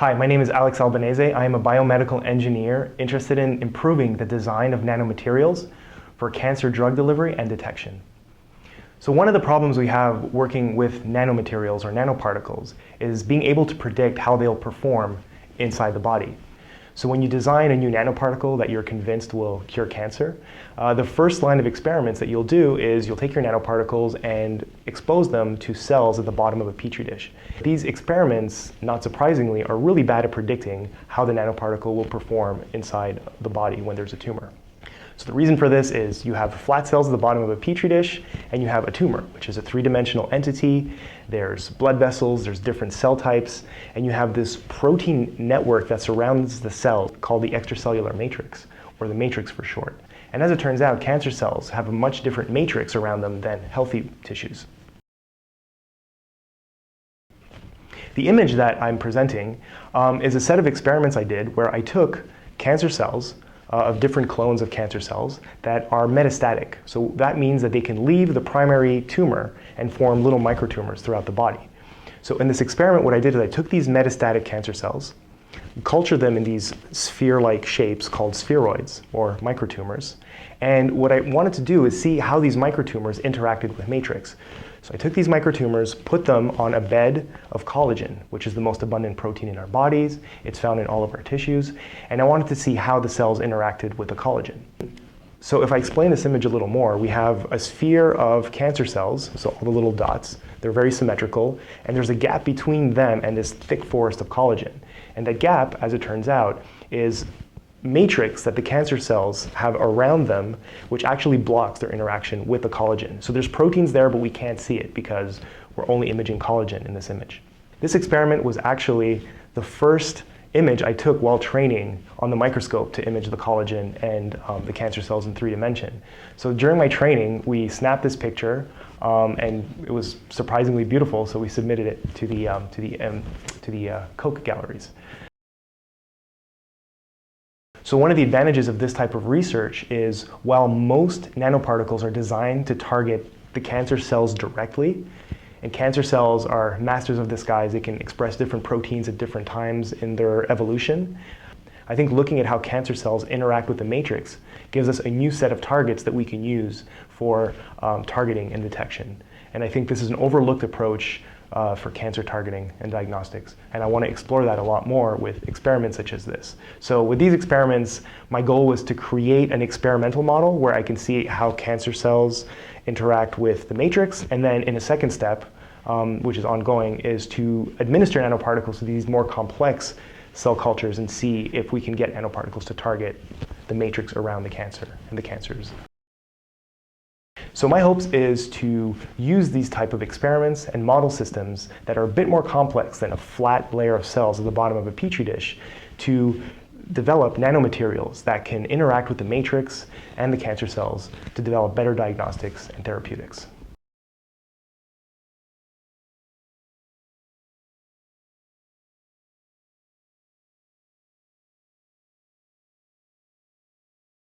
Hi, my name is Alex Albanese. I am a biomedical engineer interested in improving the design of nanomaterials for cancer drug delivery and detection. So one of the problems we have working with nanomaterials or nanoparticles is being able to predict how they'll perform inside the body. So when you design a new nanoparticle that you're convinced will cure cancer, the first line of experiments that you'll do is you'll take your nanoparticles and expose them to cells at the bottom of a petri dish. These experiments, not surprisingly, are really bad at predicting how the nanoparticle will perform inside the body when there's a tumor. So the reason for this is you have flat cells at the bottom of a petri dish, and you have a tumor, which is a three-dimensional entity. There's blood vessels, there's different cell types, and you have this protein network that surrounds the cell called the extracellular matrix, or the matrix for short. And as it turns out, cancer cells have a much different matrix around them than healthy tissues. The image that I'm presenting is a set of experiments I did where I took cancer cells of different clones of cancer cells that are metastatic. So that means that they can leave the primary tumor and form little microtumors throughout the body. So in this experiment, what I did is I took these metastatic cancer cells, cultured them in these sphere-like shapes called spheroids, or microtumors. And what I wanted to do is see how these microtumors interacted with matrix. So I took these microtumors, put them on a bed of collagen, which is the most abundant protein in our bodies. It's found in all of our tissues. And I wanted to see how the cells interacted with the collagen. So if I explain this image a little more, we have a sphere of cancer cells, so all the little dots. They're very symmetrical, and there's a gap between them and this thick forest of collagen. And that gap, as it turns out, is matrix that the cancer cells have around them, which actually blocks their interaction with the collagen. So there's proteins there, but we can't see it because we're only imaging collagen in this image. This experiment was actually the first image I took while training on the microscope to image the collagen and the cancer cells in 3 dimension. So during my training, we snapped this picture, and it was surprisingly beautiful, so we submitted it to the Koch galleries. So one of the advantages of this type of research is while most nanoparticles are designed to target the cancer cells directly, and cancer cells are masters of disguise, they can express different proteins at different times in their evolution. I think looking at how cancer cells interact with the matrix gives us a new set of targets that we can use for targeting and detection. And I think this is an overlooked approach for cancer targeting and diagnostics. And I want to explore that a lot more with experiments such as this. So with these experiments, my goal was to create an experimental model where I can see how cancer cells interact with the matrix. And then in a second step, which is ongoing, is to administer nanoparticles to these more complex cell cultures and see if we can get nanoparticles to target the matrix around the cancer and the cancers. So my hopes is to use these type of experiments and model systems that are a bit more complex than a flat layer of cells at the bottom of a petri dish to develop nanomaterials that can interact with the matrix and the cancer cells to develop better diagnostics and therapeutics.